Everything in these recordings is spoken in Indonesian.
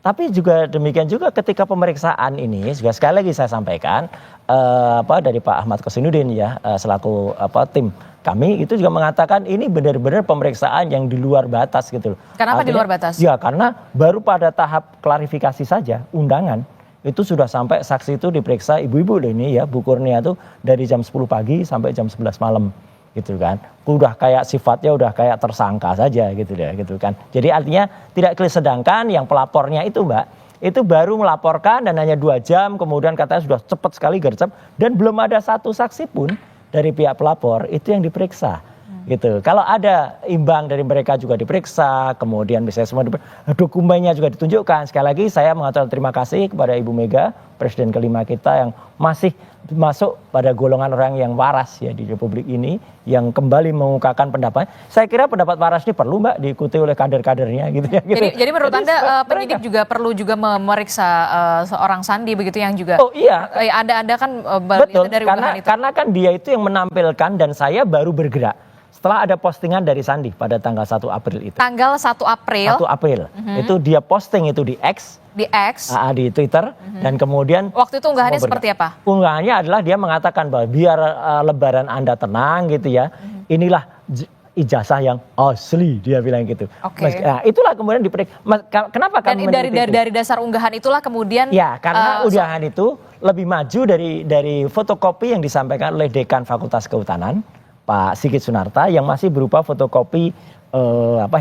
Tapi juga demikian juga ketika pemeriksaan ini juga sekali lagi saya sampaikan dari Pak Ahmad Kosinudin ya selaku tim kami itu juga mengatakan ini benar-benar pemeriksaan yang di luar batas gitu loh. Kenapa di luar batas? Ya karena baru pada tahap klarifikasi saja undangan itu sudah sampai saksi itu diperiksa ibu-ibu ini ya Bu Kurnia itu dari jam 10 pagi sampai jam 11 malam gitu kan, udah kayak sifatnya udah kayak tersangka saja gitu deh gitu kan. Jadi artinya tidak clear, sedangkan yang pelapornya itu Mbak itu baru melaporkan dan hanya 2 jam kemudian katanya sudah cepat sekali gercep dan belum ada satu saksi pun dari pihak pelapor itu yang diperiksa gitu. Kalau ada imbang dari mereka juga diperiksa, kemudian bisa semua dokumennya juga ditunjukkan. Sekali lagi saya mengucapkan terima kasih kepada Ibu Mega, Presiden kelima kita yang masih masuk pada golongan orang yang waras ya di Republik ini, yang kembali mengungkapkan pendapat. Saya kira pendapat waras ini perlu Mbak diikuti oleh kader-kadernya gitu ya. Gitu. Jadi menurut Anda penyidik juga perlu juga memeriksa seorang Sandi begitu yang juga. Oh iya. Ada kan betul dari itu. Karena kan dia itu yang menampilkan dan saya baru bergerak setelah ada postingan dari Sandi pada tanggal 1 April itu. Tanggal 1 April. 1 April. Itu dia posting itu di X. Di X. Di Twitter. Dan kemudian. Waktu itu unggahannya seperti apa? Unggahannya adalah dia mengatakan bahwa biar lebaran Anda tenang gitu ya. Inilah ijazah yang asli, dia bilang gitu. Okay. Nah itulah kemudian diperiksa. Kenapa kami dari dasar unggahan itulah kemudian. Ya karena unggahan itu lebih maju dari fotokopi yang disampaikan oleh Dekan Fakultas Kehutanan. Pak Sigit Sunarta yang masih berupa fotokopi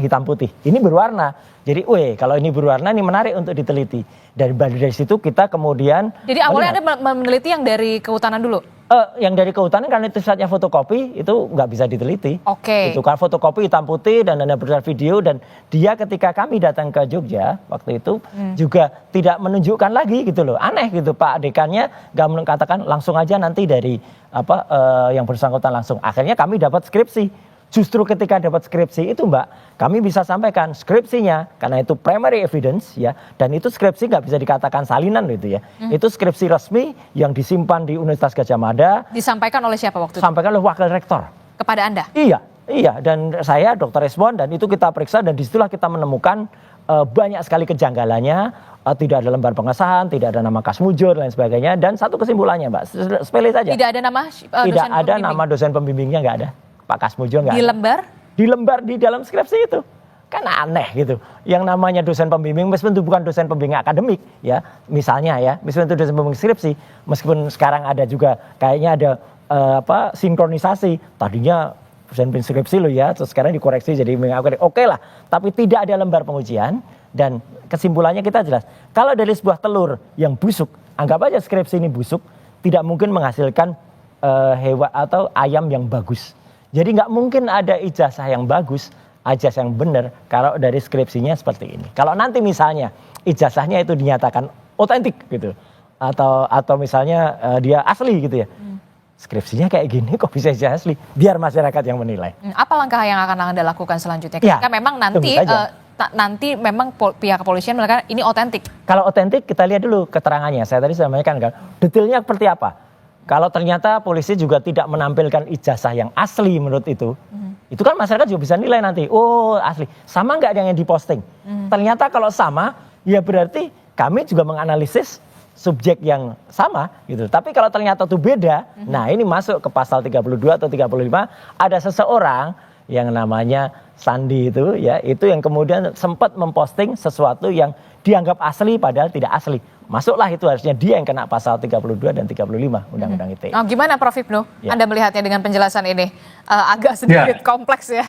hitam putih. Ini berwarna. Jadi, kalau ini berwarna ini menarik untuk diteliti. Dari situ kita kemudian. Jadi awalnya Anda meneliti yang dari kehutanan dulu? Yang dari kehutanan karena itu saatnya fotokopi itu nggak bisa diteliti. Oke. Itu kan fotokopi hitam putih dan ada beredar video dan dia ketika kami datang ke Jogja waktu itu juga tidak menunjukkan lagi gitu loh. Aneh gitu Pak dekannya nggak mengatakan langsung aja nanti dari yang bersangkutan langsung. Akhirnya kami dapat skripsi. Justru ketika dapat skripsi itu Mbak, kami bisa sampaikan skripsinya karena itu primary evidence ya, dan itu skripsi nggak bisa dikatakan salinan gitu ya. Itu skripsi resmi yang disimpan di Universitas Gadjah Mada. Disampaikan oleh siapa waktu itu? Disampaikan oleh wakil rektor. Kepada Anda? Iya, dan saya Dr. Resmond dan itu kita periksa dan disitulah kita menemukan banyak sekali kejanggalannya, tidak ada lembar pengesahan, tidak ada nama Kasmujur dan lain sebagainya, dan satu kesimpulannya Mbak, sepele saja. Tidak ada nama tidak ada nama dosen pembimbingnya, nggak ada. Pak Kasmujur nggak ada. Di lembar? Di lembar di dalam skripsi itu. Kan aneh gitu. Yang namanya dosen pembimbing meskipun itu bukan dosen pembimbing akademik ya. Misalnya ya, meskipun itu dosen pembimbing skripsi, meskipun sekarang ada juga kayaknya ada sinkronisasi. Tadinya dosen pembimbing skripsi loh ya, terus sekarang dikoreksi jadi akademik. Oke lah, tapi tidak ada lembar pengujian dan kesimpulannya kita jelas. Kalau dari sebuah telur yang busuk, anggap aja skripsi ini busuk, tidak mungkin menghasilkan hewan atau ayam yang bagus. Jadi nggak mungkin ada ijazah yang bagus, ijazah yang benar kalau dari skripsinya seperti ini. Kalau nanti misalnya ijazahnya itu dinyatakan otentik gitu, atau misalnya dia asli gitu ya, skripsinya kayak gini kok bisa ijazah asli? Biar masyarakat yang menilai. Apa langkah yang akan Anda lakukan selanjutnya? Ketika memang nanti memang pihak kepolisian mengatakan ini otentik. Kalau otentik kita lihat dulu keterangannya. Saya tadi sudah sampaikan kan, detailnya seperti apa. Kalau ternyata polisi juga tidak menampilkan ijazah yang asli menurut itu kan masyarakat juga bisa nilai nanti. Oh asli, sama nggak yang diposting? Ternyata kalau sama, ya berarti kami juga menganalisis subjek yang sama gitu. Tapi kalau ternyata itu beda, nah ini masuk ke pasal 32 atau 35, ada seseorang yang namanya Sandi itu ya, itu yang kemudian sempat memposting sesuatu yang dianggap asli padahal tidak asli. Masuklah itu harusnya dia yang kena pasal 32 dan 35 Undang-Undang ITE. Gimana Prof Hipnu? Anda melihatnya dengan penjelasan ini agak sedikit kompleks ya.